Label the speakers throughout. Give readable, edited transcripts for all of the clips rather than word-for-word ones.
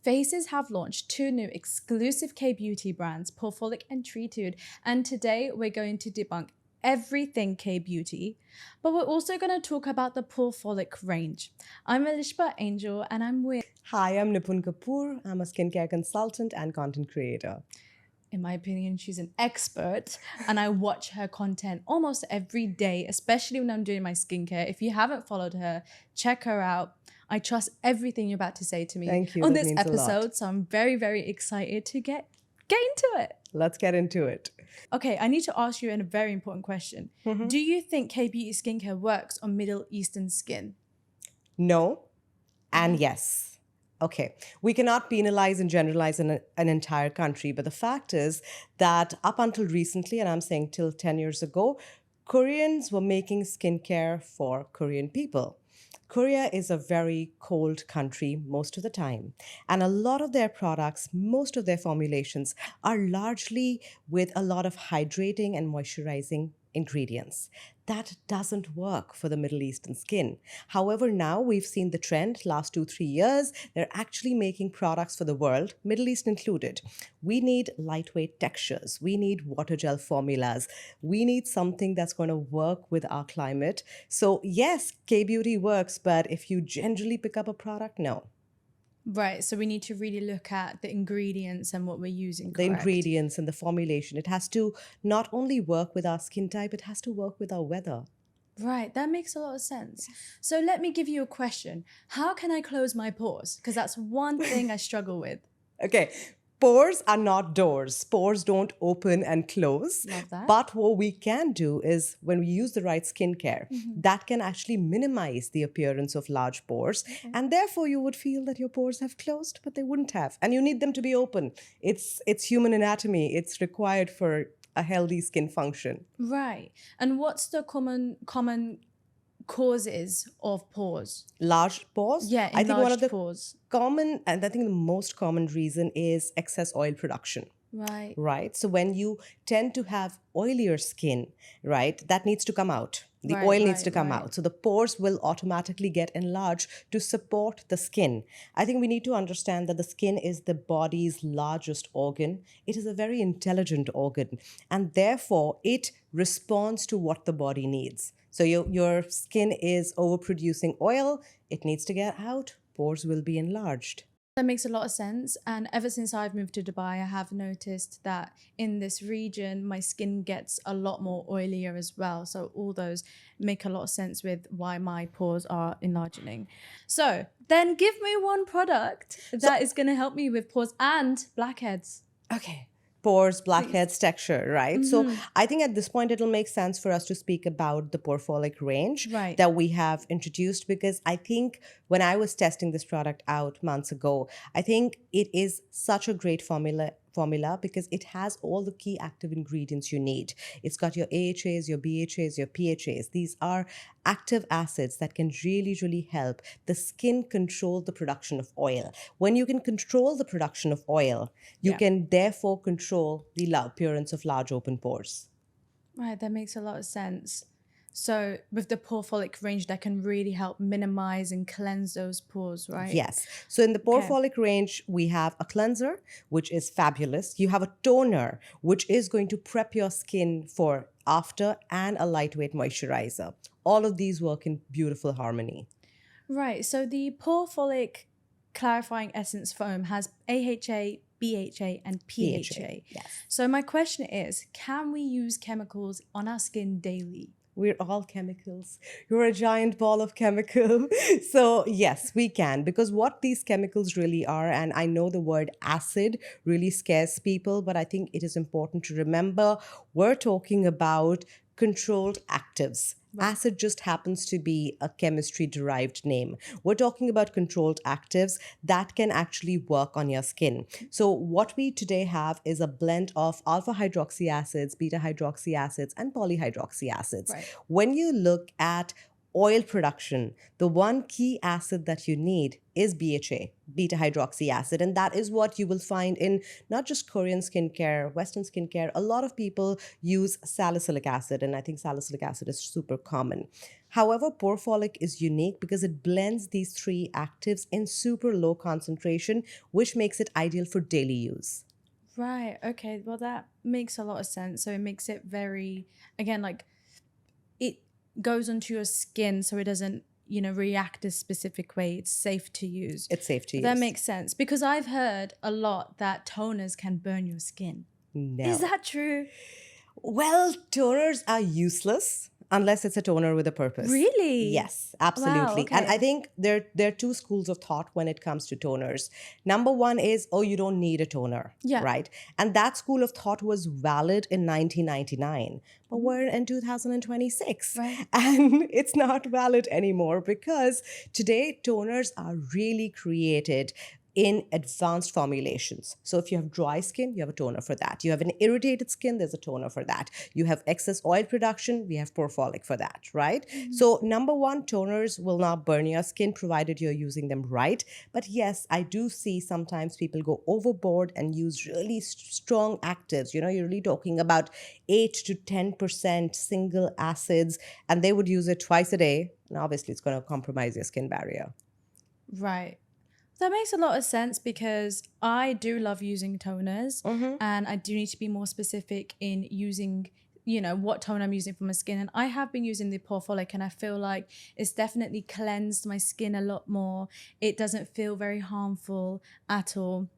Speaker 1: Faces have launched 2 new exclusive K-beauty brands, Porefolic and Treatude, and today we're going to debunk everything K-beauty, but we're also going to talk about the Porefolic range. I'm Elishba Angel and I'm with...
Speaker 2: Hi, I'm Nipun Kapoor. I'm a skincare consultant and content creator.
Speaker 1: In my opinion, she's an expert and I watch her content almost every day, especially when I'm doing my skincare. If you haven't followed her, check her out. I trust everything you're about to say to me on this episode. So I'm very, very excited to get into it.
Speaker 2: Let's get into it.
Speaker 1: Okay, I need to ask you a very important question. Do you think K-beauty skincare works on Middle Eastern skin?
Speaker 2: No and yes. Okay, we cannot penalize and generalize an entire country, but the fact is that up until recently, and I'm saying till 10 years ago, Koreans were making skincare for Korean people. Korea is a very cold country most of the time, and a lot of their products, most of their formulations are largely with a lot of hydrating and moisturizing ingredients. That doesn't work for the Middle Eastern skin. However, now we've seen the trend last 2-3 years. They're actually making products for the world, Middle East included. We need lightweight textures. We need water gel formulas. We need something that's going to work with our climate. So yes, K-beauty works, but if you generally pick up a product, no.
Speaker 1: Right, so we need to really look at the ingredients and what we're using, correct?
Speaker 2: The ingredients and the formulation. It has to not only work with our skin type, it has to work with our weather.
Speaker 1: Right, that makes a lot of sense. So let me give you a question. How can I close my pores? Because that's one thing I struggle with.
Speaker 2: Okay, pores are not doors. Pores don't open and close.
Speaker 1: Love that.
Speaker 2: But what we can do is when we use the right skincare, that can actually minimize the appearance of large pores. Okay. And therefore you would feel that your pores have closed, but they wouldn't have. And you need them to be open. It's human anatomy. It's required for a healthy skin function.
Speaker 1: Right. And what's the common causes of pores?
Speaker 2: Large pores?
Speaker 1: Yeah,
Speaker 2: I think one of the
Speaker 1: pores.
Speaker 2: Common, and I think the most common reason is excess oil production.
Speaker 1: Right.
Speaker 2: Right. So when you tend to have oilier skin, right, that needs to come out. The oil needs to come out. So the pores will automatically get enlarged to support the skin. I think we need to understand that the skin is the body's largest organ. It is a very intelligent organ, and therefore it responds to what the body needs. So your skin is overproducing oil. It needs to get out. Pores will be enlarged.
Speaker 1: That makes a lot of sense. And ever since I've moved to Dubai, I have noticed that in this region, my skin gets a lot more oilier as well. So all those make a lot of sense with why my pores are enlarging. So then give me one product that is going to help me with pores and blackheads.
Speaker 2: Okay. Pores, blackheads, texture, right? So I think at this point, it'll make sense for us to speak about the Porefolic range that we have introduced, because I think when I was testing this product out months ago, I think it is such a great formula because it has all the key active ingredients you need. It's got your AHAs, your BHAs, your PHAs. These are active acids that can really, really help the skin control the production of oil. When you can control the production of oil, you can therefore control the appearance of large open pores.
Speaker 1: Right, that makes a lot of sense. So with the Porefolic range, that can really help minimize and cleanse those pores, right?
Speaker 2: Yes. So in the Porefolic range, we have a cleanser, which is fabulous. You have a toner, which is going to prep your skin for after, and a lightweight moisturizer. All of these work in beautiful harmony.
Speaker 1: Right. So the Porefolic Clarifying Essence Foam has AHA, BHA, and PHA.
Speaker 2: Yes.
Speaker 1: So my question is, can we use chemicals on our skin daily?
Speaker 2: We're all chemicals. You're a giant ball of chemical. So yes, we can, because what these chemicals really are, and I know the word acid really scares people, but I think it is important to remember we're talking about controlled actives. Acid just happens to be a chemistry-derived name. We're talking about controlled actives that can actually work on your skin. So what we today have is a blend of alpha-hydroxy acids, beta-hydroxy acids, and polyhydroxy acids. Right. When you look at oil production, the one key acid that you need is BHA, beta hydroxy acid. And that is what you will find in not just Korean skincare, Western skincare. A lot of people use salicylic acid, and I think salicylic acid is super common. However, Porefolic is unique because it blends these three actives in super low concentration, which makes it ideal for daily use.
Speaker 1: Right. Okay. Well, that makes a lot of sense. So it makes it very, again, like it goes onto your skin so it doesn't, react a specific way. It's safe to use.
Speaker 2: It's safe to use.
Speaker 1: That makes sense because I've heard a lot that toners can burn your skin.
Speaker 2: No.
Speaker 1: Is that true?
Speaker 2: Well, toners are useless unless it's a toner with a purpose.
Speaker 1: Really?
Speaker 2: Yes, absolutely.
Speaker 1: Wow, okay.
Speaker 2: And I think there are two schools of thought when it comes to toners. Number one is, you don't need a toner, right? And that school of thought was valid in 1999. But we're in 2026.
Speaker 1: Right.
Speaker 2: And it's not valid anymore because today toners are really created in advanced formulations. So if you have dry skin, you have a toner for that. You have an irritated skin, there's a toner for that. You have excess oil production, we have Porefolic for that, right? Mm-hmm. So number one, toners will not burn your skin provided you're using them right. But yes, I do see sometimes people go overboard and use really strong actives. You're really talking about 8 to 10% single acids, and they would use it twice a day. And obviously it's going to compromise your skin barrier.
Speaker 1: Right. That makes a lot of sense because I do love using toners, and I do need to be more specific in using, what tone I'm using for my skin. And I have been using the Porefolic, and I feel like it's definitely cleansed my skin a lot more. It doesn't feel very harmful at all.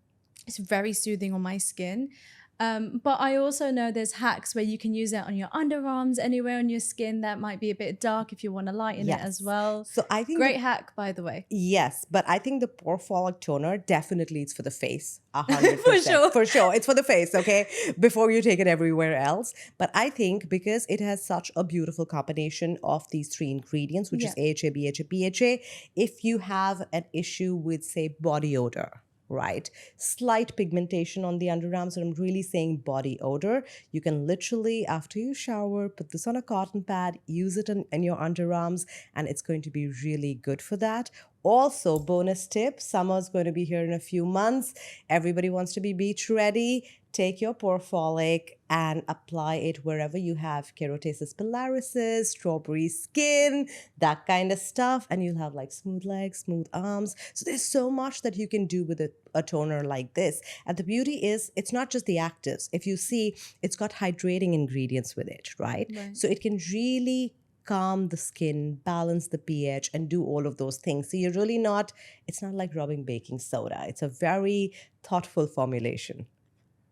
Speaker 1: It's very soothing on my skin. But I also know there's hacks where you can use it on your underarms, anywhere on your skin that might be a bit dark if you want to lighten it as well.
Speaker 2: So I think
Speaker 1: great hack, by the way.
Speaker 2: Yes, but I think the Porefolic toner definitely it's for the face, 100%. For sure, it's for the face. Okay, before you take it everywhere else. But I think because it has such a beautiful combination of these three ingredients, which is AHA, BHA, PHA, if you have an issue with say body odor, right? Slight pigmentation on the underarms, and I'm really saying body odor. You can literally, after you shower, put this on a cotton pad, use it in your underarms, and it's going to be really good for that. Also, bonus tip, summer's going to be here in a few months. Everybody wants to be beach ready. Take your Porefolic and apply it wherever you have keratosis pilaris, strawberry skin, that kind of stuff. And you'll have like smooth legs, smooth arms. So there's so much that you can do with a toner like this. And the beauty is it's not just the actives. If you see, it's got hydrating ingredients with it, right? So it can really calm the skin, balance the pH, and do all of those things. So you're really not, it's not like rubbing baking soda. It's a very thoughtful formulation.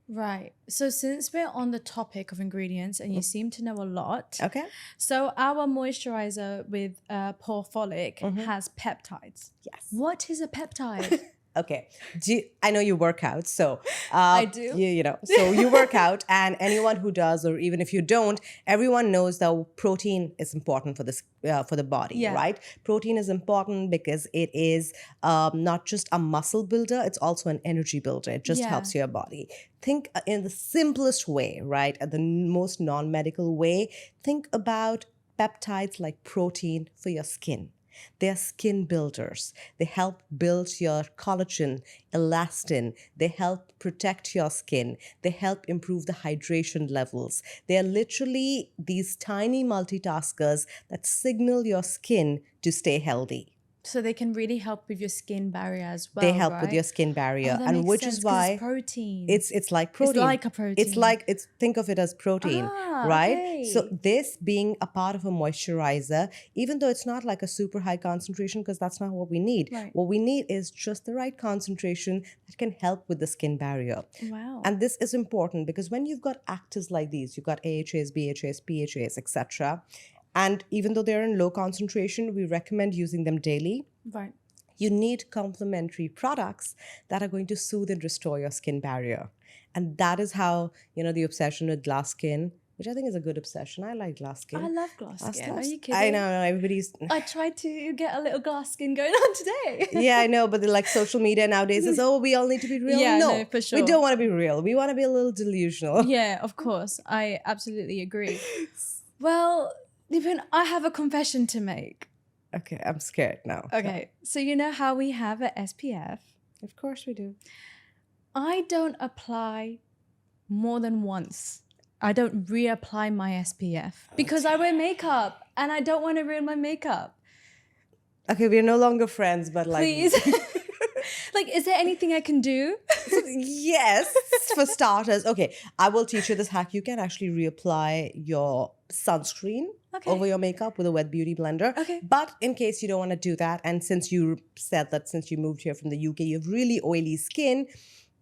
Speaker 1: Right. So since we're on the topic of ingredients and you seem to know a lot.
Speaker 2: Okay.
Speaker 1: So our moisturizer with Porefolic has peptides.
Speaker 2: Yes.
Speaker 1: What is a peptide?
Speaker 2: Okay. I know you work out, so
Speaker 1: I do.
Speaker 2: So you work out, and anyone who does, or even if you don't, everyone knows that protein is important for the body, right? Protein is important because it is not just a muscle builder; it's also an energy builder. It just helps your body. Think in the simplest way, right? At the most non-medical way. Think about peptides like protein for your skin. They're skin builders. They help build your collagen, elastin. They help protect your skin. They help improve the hydration levels. They are literally these tiny multitaskers that signal your skin to stay healthy.
Speaker 1: So they can really help with your skin barrier as well.
Speaker 2: They help with your skin barrier,
Speaker 1: and
Speaker 2: which is why
Speaker 1: it's protein.
Speaker 2: It's like protein.
Speaker 1: It's like a protein.
Speaker 2: Think of it as protein, right? Okay. So this being a part of a moisturizer, even though it's not like a super high concentration, because that's not what we need.
Speaker 1: Right.
Speaker 2: What we need is just the right concentration that can help with the skin barrier.
Speaker 1: Wow.
Speaker 2: And this is important because when you've got actives like these, you've got AHAs, BHAs, PHAs, etc. And even though they're in low concentration, we recommend using them daily.
Speaker 1: Right.
Speaker 2: You need complementary products that are going to soothe and restore your skin barrier. And that is how, the obsession with glass skin, which I think is a good obsession. I like glass skin.
Speaker 1: I love glass skin. Are you kidding?
Speaker 2: I know, everybody's...
Speaker 1: I tried to get a little glass skin going on today.
Speaker 2: Yeah, I know, but like social media nowadays is, we all need to be real.
Speaker 1: Yeah, no, for sure.
Speaker 2: We don't want to be real. We want to be a little delusional.
Speaker 1: Yeah, of course. I absolutely agree. Well, I have a confession to make.
Speaker 2: Okay, I'm scared now.
Speaker 1: Okay, so you know how we have a SPF?
Speaker 2: Of course we do.
Speaker 1: I don't apply more than once. I don't reapply my SPF because I wear makeup and I don't want to ruin my makeup.
Speaker 2: Okay, we're no longer friends, but like...
Speaker 1: Please. Like, is there anything I can do?
Speaker 2: Yes, for starters. Okay, I will teach you this hack. You can actually reapply your sunscreen over your makeup with a wet beauty blender.
Speaker 1: Okay.
Speaker 2: But in case you don't want to do that, and since you said that since you moved here from the UK, you have really oily skin,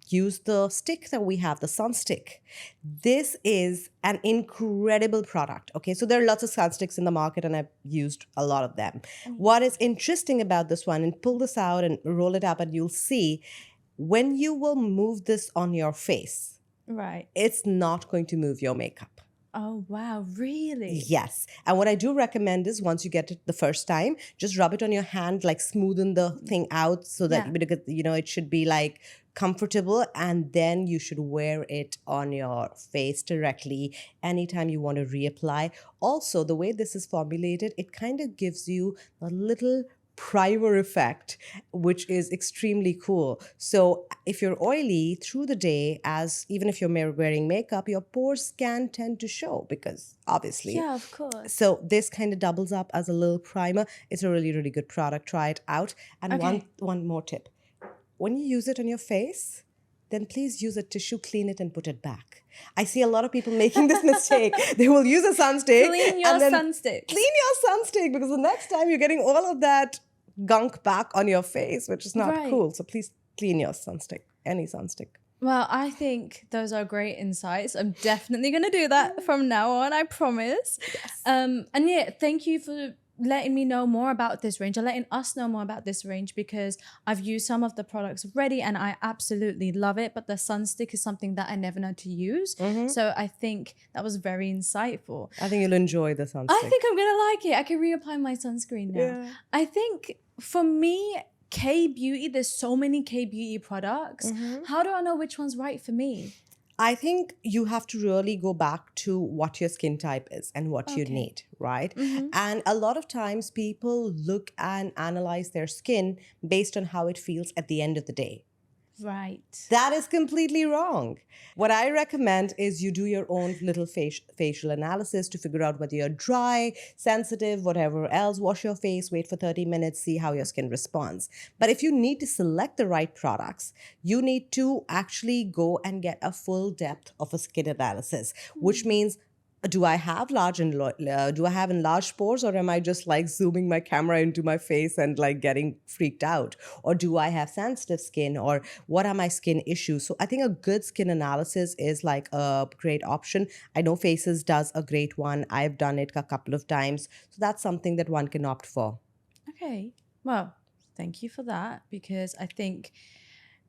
Speaker 2: use the stick that we have, the sun stick. This is an incredible product. Okay, so there are lots of sun sticks in the market and I've used a lot of them. What is interesting about this one, and pull this out and roll it up and you'll see, when you will move this on your face,
Speaker 1: Right.
Speaker 2: it's not going to move your makeup.
Speaker 1: Oh, wow. Really?
Speaker 2: Yes. And what I do recommend is once you get it the first time, just rub it on your hand, like smoothen the thing out so that, it should be like comfortable, and then you should wear it on your face directly anytime you want to reapply. Also, the way this is formulated, it kind of gives you a little primer effect, which is extremely cool. So if you're oily through the day, as even if you're wearing makeup, your pores can tend to show because obviously.
Speaker 1: Yeah, of course.
Speaker 2: So this kind of doubles up as a little primer. It's a really, really good product. Try it out. And one more tip. When you use it on your face, then please use a tissue, clean it and put it back. I see a lot of people making this mistake. They will use a sunstick.
Speaker 1: Clean your sunstick.
Speaker 2: Clean your sunstick, because the next time you're getting all of that gunk back on your face, which is not cool. So please clean your sunstick, any sunstick.
Speaker 1: Well, I think those are great insights. I'm definitely going to do that from now on, I promise.
Speaker 2: Yes.
Speaker 1: And yeah, thank you for letting me know more about this range, or letting us know more about this range, because I've used some of the products already and I absolutely love it. But the sunstick is something that I never know to use. So I think that was very insightful.
Speaker 2: I think you'll enjoy the sunstick.
Speaker 1: I think I'm going to like it. I can reapply my sunscreen now.
Speaker 2: Yeah.
Speaker 1: I think for me, K-beauty, there's so many K-beauty products. How do I know which one's right for me?
Speaker 2: I think you have to really go back to what your skin type is and what you need, right? And a lot of times people look and analyze their skin based on how it feels at the end of the day.
Speaker 1: Right.
Speaker 2: That is completely wrong. What I recommend is you do your own little facial analysis to figure out whether you're dry, sensitive, whatever else. Wash your face, wait for 30 minutes, see how your skin responds. But if you need to select the right products, you need to actually go and get a full depth of a skin analysis, which means, do I have enlarged pores, or am I just like zooming my camera into my face and like getting freaked out? Or do I have sensitive skin, or what are my skin issues? So I think a good skin analysis is like a great option. I know Faces does a great one. I've done it a couple of times. So that's something that one can opt for.
Speaker 1: Okay. Well, thank you for that, because I think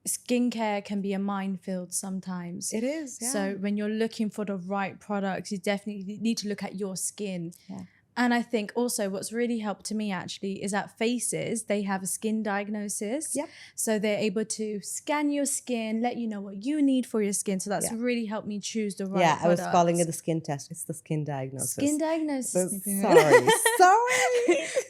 Speaker 1: skincare can be a minefield sometimes.
Speaker 2: It is, yeah.
Speaker 1: So when you're looking for the right products, you definitely need to look at your skin.
Speaker 2: Yeah.
Speaker 1: And I think also what's really helped to me actually is at Faces, they have a skin diagnosis.
Speaker 2: Yep.
Speaker 1: So they're able to scan your skin, let you know what you need for your skin. So that's really helped me choose the right
Speaker 2: products. I was calling it the skin test. It's the skin diagnosis.
Speaker 1: Skin diagnosis.
Speaker 2: Sorry.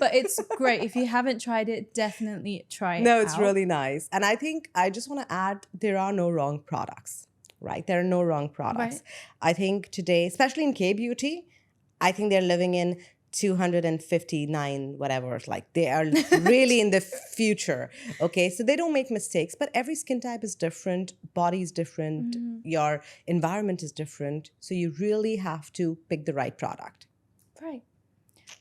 Speaker 1: But it's great. If you haven't tried it, definitely try it.
Speaker 2: No, it's really nice. And I think I just want to add, there are no wrong products, right? There are no wrong products. Right. I think today, especially in K-beauty, I think they're living in 259, whatever, like they are really in the future. Okay, so they don't make mistakes, but every skin type is different, body is different, your environment is different. So you really have to pick the right product.
Speaker 1: Right.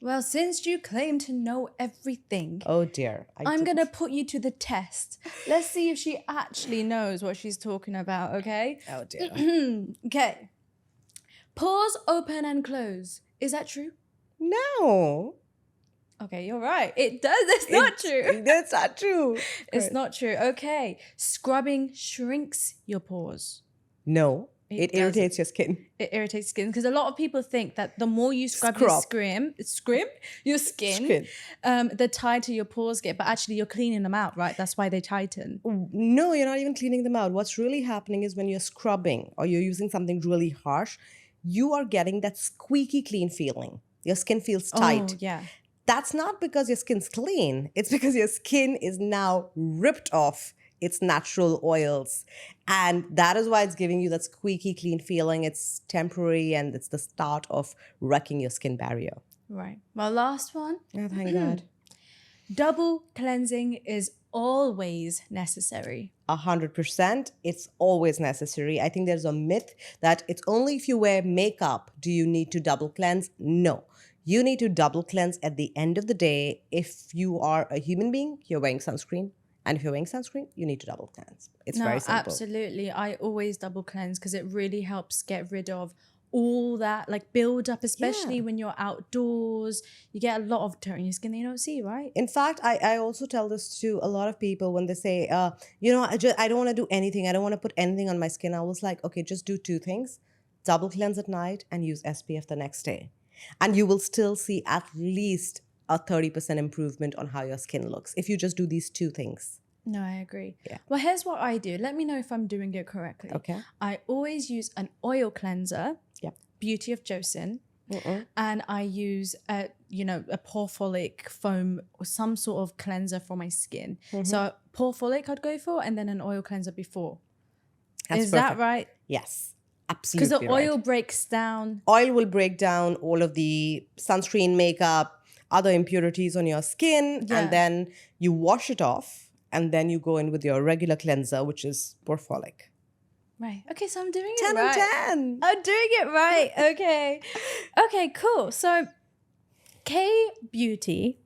Speaker 1: Well, since you claim to know everything,
Speaker 2: oh dear,
Speaker 1: I'm going to put you to the test. Let's see if she actually knows what she's talking about, okay?
Speaker 2: Oh dear.
Speaker 1: Okay. Pores open and close. Is that true?
Speaker 2: No.
Speaker 1: Okay, you're right. It does. It's not true.
Speaker 2: That's not true.
Speaker 1: It's not true. Okay. Scrubbing shrinks your pores.
Speaker 2: No. It irritates your skin.
Speaker 1: It irritates skin, because a lot of people think that the more you scrub your skin, the tighter your pores get. But actually, you're cleaning them out, right? That's why they tighten.
Speaker 2: No, you're not even cleaning them out. What's really happening is when you're scrubbing or you're using something really harsh, you are getting that squeaky clean feeling. Your skin feels tight.
Speaker 1: Oh, yeah.
Speaker 2: that's not because your skin's clean. It's because your skin is now ripped off its natural oils. And that is why it's giving you that squeaky clean feeling. It's temporary and it's the start of wrecking your skin barrier.
Speaker 1: Right. My last one.
Speaker 2: Oh, thank God.
Speaker 1: Double cleansing is always necessary.
Speaker 2: 100%. It's always necessary. I think there's a myth that it's only if you wear makeup do you need to double cleanse. No. You need to double cleanse at the end of the day. If you are a human being, you're wearing sunscreen. And if you're wearing sunscreen, you need to double cleanse. It's very simple.
Speaker 1: Absolutely. I always double cleanse because it really helps get rid of all that like build up, especially when you're outdoors. You get a lot of dirt on your skin that you don't see, right?
Speaker 2: In fact, I also tell this to a lot of people when they say, I don't want to do anything. I don't want to put anything on my skin. I was like, okay, just do two things. Double cleanse at night and use SPF the next day. And you will still see at least a 30% improvement on how your skin looks if you just do these two things.
Speaker 1: No, I agree.
Speaker 2: Yeah.
Speaker 1: Well, here's what I do. Let me know if I'm doing it correctly.
Speaker 2: Okay.
Speaker 1: I always use an oil cleanser,
Speaker 2: Yep.
Speaker 1: Beauty of Joseon, and I use a Porefolic foam or some sort of cleanser for my skin. So Porefolic I'd go for, and then an oil cleanser before.
Speaker 2: That's
Speaker 1: Is
Speaker 2: perfect.
Speaker 1: that right?
Speaker 2: Yes, absolutely.
Speaker 1: Because the oil breaks down.
Speaker 2: Oil will break down all of the sunscreen, makeup, other impurities on your skin, and then you wash it off, and then you go in with your regular cleanser, which is Porefolic.
Speaker 1: Right. Okay, so I'm doing
Speaker 2: 10
Speaker 1: it right.
Speaker 2: 10.
Speaker 1: I'm doing it right. Okay. Okay, cool. So K Beauty,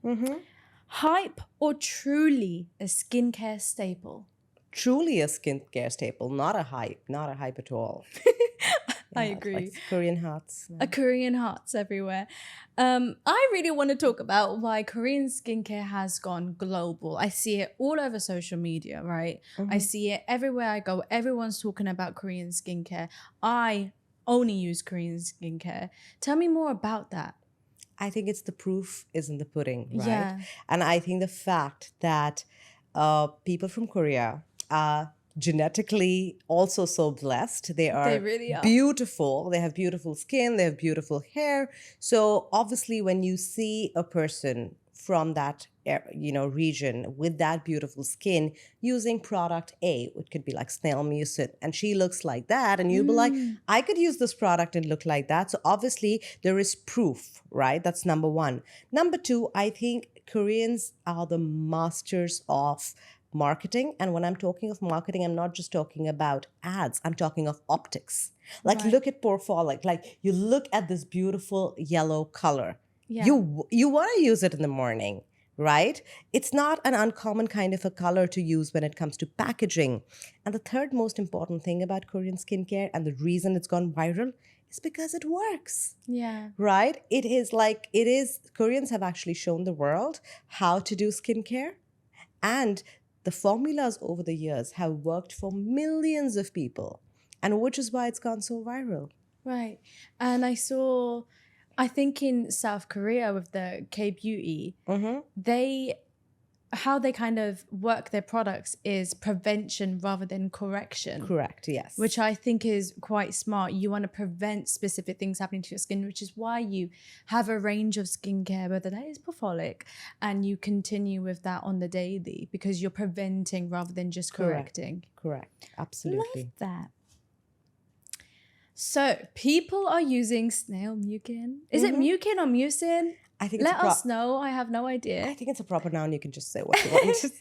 Speaker 1: hype or truly a skincare staple?
Speaker 2: Truly a skincare staple, not a hype at all.
Speaker 1: I agree.
Speaker 2: Like Korean hearts.
Speaker 1: A Korean hearts everywhere. I really want to talk about why Korean skincare has gone global. I see it all over social media, right? I see it everywhere I go. Everyone's talking about Korean skincare. I only use Korean skincare. Tell me more about that.
Speaker 2: I think it's the proof is in the pudding, right?
Speaker 1: Yeah.
Speaker 2: And I think the fact that people from Korea are genetically also so blessed. They
Speaker 1: really are.
Speaker 2: Beautiful. They have beautiful skin. They have beautiful hair. So obviously when you see a person from that region with that beautiful skin using product A, it could be like snail mucin, and she looks like that, and you'll be like, I could use this product and look like that. So obviously there is proof, right? That's number one. Number two, I think Koreans are the masters of marketing. And when I'm talking of marketing, I'm not just talking about ads. I'm talking of optics. Like look at Porefolic. Like you look at this beautiful yellow color.
Speaker 1: Yeah.
Speaker 2: You want to use it in the morning, right? It's not an uncommon kind of a color to use when it comes to packaging. And the third most important thing about Korean skincare and the reason it's gone viral is because it works.
Speaker 1: Yeah.
Speaker 2: Right? Koreans have actually shown the world how to do skincare, and the formulas over the years have worked for millions of people, and which is why it's gone so viral.
Speaker 1: Right. And I think in South Korea with the K Beauty, how they kind of work their products is prevention rather than correction.
Speaker 2: Correct, yes.
Speaker 1: Which I think is quite smart. You want to prevent specific things happening to your skin, which is why you have a range of skincare, whether that is Porefolic, and you continue with that on the daily because you're preventing rather than just correcting.
Speaker 2: Correct. Absolutely.
Speaker 1: Love that. So people are using snail mucin. Is it mucin or mucin?
Speaker 2: I think
Speaker 1: Let us know. I have no idea.
Speaker 2: I think it's a proper noun. You can just say what you want.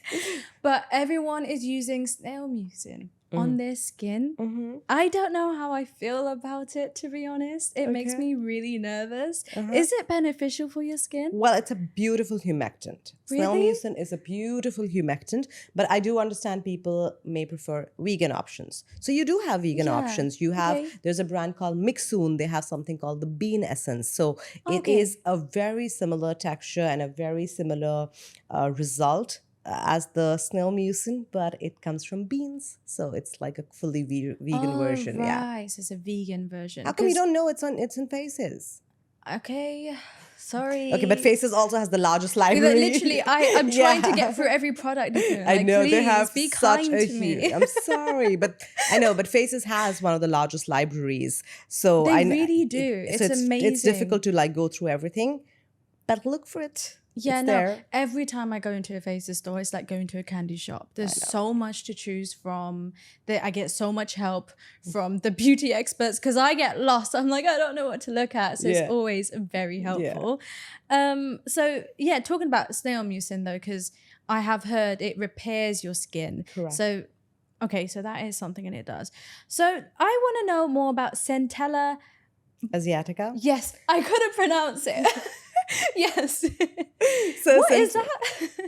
Speaker 1: But everyone is using snail mucin on their skin. I don't know how I feel about it, to be honest. It makes me really nervous. Is it beneficial for your skin?
Speaker 2: Well, it's a beautiful humectant.
Speaker 1: Really?
Speaker 2: Snail mucin is a beautiful humectant, but I do understand people may prefer vegan options. So you do have vegan options. You have, there's a brand called Mixun. They have something called the bean essence. So it is a very similar texture and a very similar result as the snail mucin, but it comes from beans. So it's like a fully vegan version.
Speaker 1: Right.
Speaker 2: Yeah.
Speaker 1: So it's a vegan version.
Speaker 2: How come you don't know it's in Faces?
Speaker 1: Okay. Sorry.
Speaker 2: Okay, but Faces also has the largest library.
Speaker 1: Literally, I'm trying to get through every product.
Speaker 2: I know,
Speaker 1: please,
Speaker 2: they have
Speaker 1: be
Speaker 2: such
Speaker 1: kind
Speaker 2: a
Speaker 1: to me.
Speaker 2: huge. I'm sorry, but I know, but Faces has one of the largest libraries. So
Speaker 1: They really do. It's amazing.
Speaker 2: It's difficult to like go through everything, but look for it.
Speaker 1: Yeah,
Speaker 2: It's
Speaker 1: no.
Speaker 2: there.
Speaker 1: Every time I go into a Faces store, it's like going to a candy shop. There's so much to choose from. I get so much help from the beauty experts because I get lost. I'm like, I don't know what to look at. So it's always very helpful. So yeah, talking about snail mucin though, because I have heard it repairs your skin.
Speaker 2: Correct.
Speaker 1: So, okay, so that is something and it does. So I want to know more about Centella
Speaker 2: Asiatica.
Speaker 1: Yes, I couldn't pronounce it. Yes.
Speaker 2: So
Speaker 1: what is that?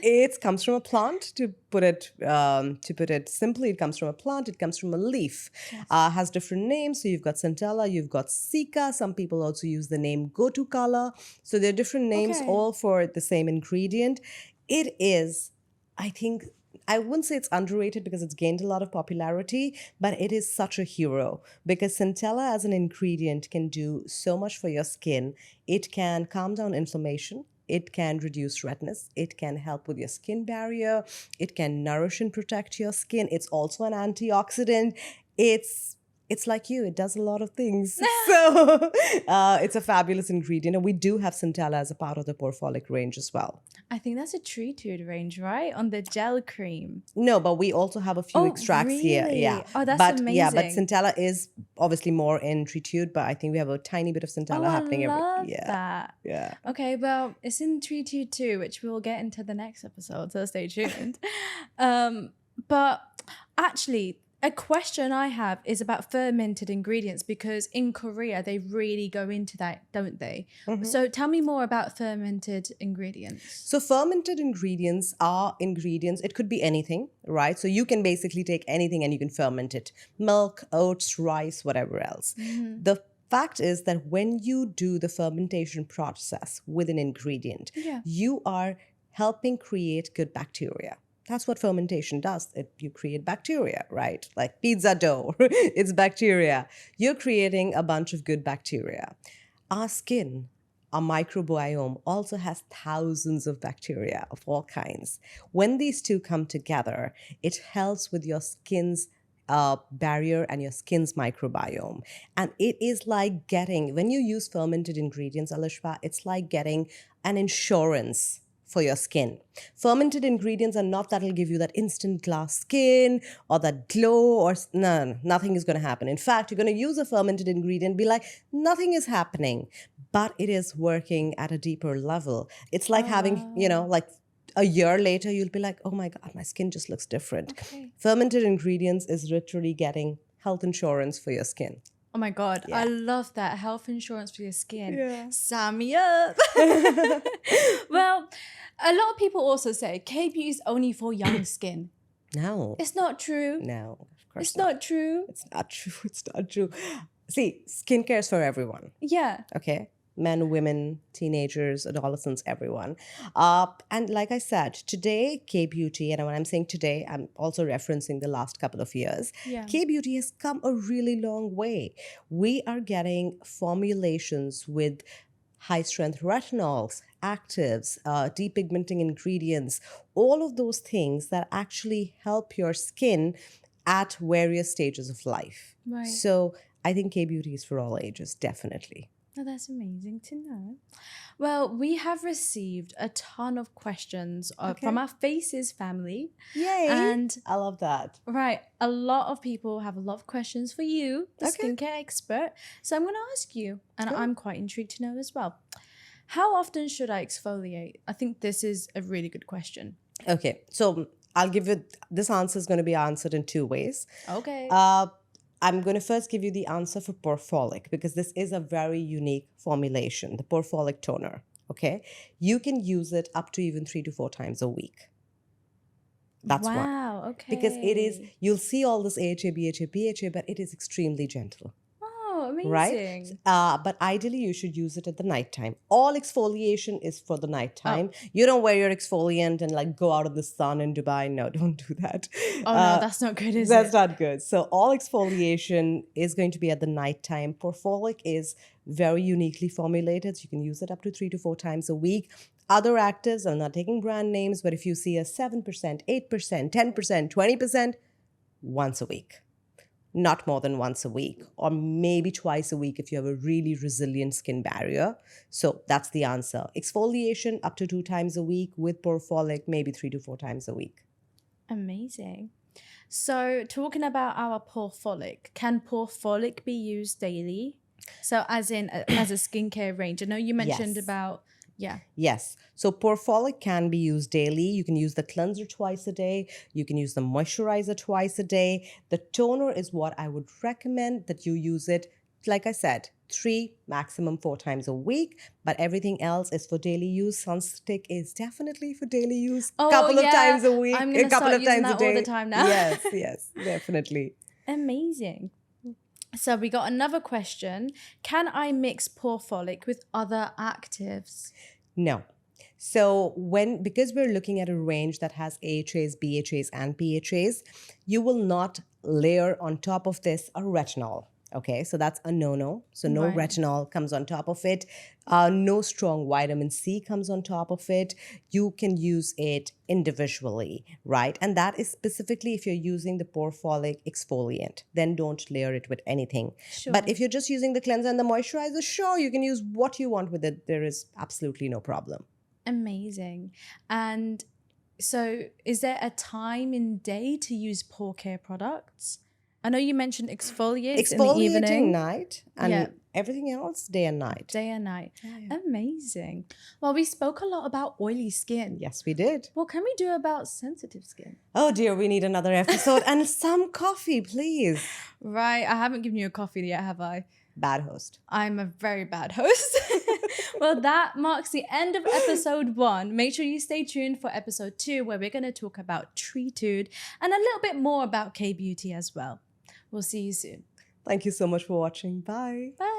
Speaker 2: It comes from a plant. To put it simply, it comes from a plant. It comes from a leaf.
Speaker 1: Yes.
Speaker 2: Has different names. So you've got Centella, you've got Sika. Some people also use the name Gotu Kala. So there are different names, all for the same ingredient. It is, I think, I wouldn't say it's underrated because it's gained a lot of popularity, but it is such a hero because Centella as an ingredient can do so much for your skin. It can calm down inflammation. It can reduce redness. It can help with your skin barrier. It can nourish and protect your skin. It's also an antioxidant. It's like you. It does a lot of things. So it's a fabulous ingredient. And we do have Centella as a part of the Porefolic range as well.
Speaker 1: I think that's a Treatude range, right? On the gel cream.
Speaker 2: No, but we also have a few extracts here. Yeah.
Speaker 1: Oh, that's amazing.
Speaker 2: Yeah, but Centella is obviously more in Treatude, but I think we have a tiny bit of Centella happening.
Speaker 1: I love that.
Speaker 2: Yeah.
Speaker 1: Okay, well, it's in Treatude too, which we'll get into the next episode, so stay tuned. But actually, a question I have is about fermented ingredients because in Korea, they really go into that, don't they? Mm-hmm. So tell me more about fermented ingredients.
Speaker 2: So fermented ingredients are ingredients. It could be anything, right? So you can basically take anything and you can ferment it. Milk, oats, rice, whatever else. Mm-hmm. The fact is that when you do the fermentation process with an ingredient, you are helping create good bacteria. That's what fermentation does. You create bacteria, right? Like pizza dough, it's bacteria. You're creating a bunch of good bacteria. Our skin, our microbiome also has thousands of bacteria of all kinds. When these two come together, it helps with your skin's barrier and your skin's microbiome. And it is like when you use fermented ingredients, Alishba, it's like getting an insurance for your skin. Fermented ingredients are not that'll give you that instant glass skin or that glow or no, nothing is going to happen. In fact, you're going to use a fermented ingredient and be like, nothing is happening, but it is working at a deeper level. It's like having, like a year later, you'll be like, oh my God, my skin just looks different. Okay. Fermented ingredients is literally getting health insurance for your skin.
Speaker 1: Oh my God, I love that. Health insurance for your skin. Yeah. Sign me up. Well, a lot of people also say K-beauty is only for young skin.
Speaker 2: No.
Speaker 1: It's not true.
Speaker 2: No, of course
Speaker 1: it's not true.
Speaker 2: It's not true. It's not true. See, skincare is for everyone.
Speaker 1: Yeah.
Speaker 2: Okay. Men, women, teenagers, adolescents, everyone. And like I said, today, K-beauty, and when I'm saying today, I'm also referencing the last couple of years. Yeah. K-beauty has come a really long way. We are getting formulations with high-strength retinols, actives, depigmenting ingredients, all of those things that actually help your skin at various stages of life. Right. So I think K-beauty is for all ages, definitely.
Speaker 1: Oh, that's amazing to know. Well, we have received a ton of questions from our Faces family.
Speaker 2: Yay! And I love that.
Speaker 1: Right. A lot of people have a lot of questions for you, the skincare expert. So I'm going to ask you, and I'm quite intrigued to know as well. How often should I exfoliate? I think this is a really good question.
Speaker 2: Okay. So I'll give you, this answer is going to be answered in two ways.
Speaker 1: Okay.
Speaker 2: I'm going to first give you the answer for Porefolic because this is a very unique formulation, the Porefolic toner, okay? You can use it up to even 3 to 4 times a week. That's one.
Speaker 1: Wow, okay.
Speaker 2: Because it is, you'll see all this AHA, BHA, PHA, but it is extremely gentle.
Speaker 1: Oh, amazing.
Speaker 2: Right? But ideally, you should use it at the nighttime. All exfoliation is for the nighttime. Oh. You don't wear your exfoliant and like go out in the sun in Dubai. No, don't do that.
Speaker 1: Oh, no, that's not good, is it?
Speaker 2: That's not good. So all exfoliation is going to be at the nighttime. Porefolic is very uniquely formulated. So you can use it up to 3 to 4 times a week. Other actives, I'm not taking brand names, but if you see a 7%, 8%, 10%, 20%, once a week. not more than once a week, or maybe twice a week if you have a really resilient skin barrier. So that's the answer. Exfoliation up to 2 times a week, with Porefolic maybe 3 to 4 times a week.
Speaker 1: Amazing. So talking about our Porefolic, can Porefolic be used daily? So as in as a skincare range. I know you mentioned
Speaker 2: Yes.
Speaker 1: about, yeah.
Speaker 2: Yes. So Porefolic can be used daily. You can use the cleanser twice a day. You can use the moisturizer twice a day. The toner is what I would recommend that you use it, like I said, 3, maximum 4 times a week. But everything else is for daily use. Sunstick is definitely for daily use.
Speaker 1: Oh,
Speaker 2: Couple of
Speaker 1: yeah.
Speaker 2: times a week.
Speaker 1: I'm gonna
Speaker 2: a couple
Speaker 1: start
Speaker 2: of
Speaker 1: using
Speaker 2: times
Speaker 1: that
Speaker 2: a day.
Speaker 1: all the time now.
Speaker 2: Yes, definitely.
Speaker 1: Amazing. So we got another question. Can I mix Porefolic with other actives?
Speaker 2: No. So because we're looking at a range that has AHAs, BHAs, and PHAs, you will not layer on top of this a retinol. Okay, so that's a no-no. So no
Speaker 1: Right.
Speaker 2: retinol comes on top of it. No strong vitamin C comes on top of it. You can use it individually, right? And that is specifically if you're using the Porefolic exfoliant. Then don't layer it with anything.
Speaker 1: Sure.
Speaker 2: But if you're just using the cleanser and the moisturizer, sure, you can use what you want with it. There is absolutely no problem.
Speaker 1: Amazing. And so is there a time in day to use pore care products? I know you mentioned exfoliates in the
Speaker 2: Exfoliating
Speaker 1: evening.
Speaker 2: night and
Speaker 1: Yeah.
Speaker 2: everything else day and night.
Speaker 1: Day and night.
Speaker 2: Yeah.
Speaker 1: Amazing. Well, we spoke a lot about oily skin.
Speaker 2: Yes, we did.
Speaker 1: What can we do about sensitive skin?
Speaker 2: Oh dear, we need another episode and some coffee, please.
Speaker 1: Right. I haven't given you a coffee yet, have I?
Speaker 2: Bad host.
Speaker 1: I'm a very bad host. Well, that marks the end of episode 1. Make sure you stay tuned for episode 2, where we're going to talk about Treatude and a little bit more about K-beauty as well. We'll see you soon.
Speaker 2: Thank you so much for watching. Bye.
Speaker 1: Bye.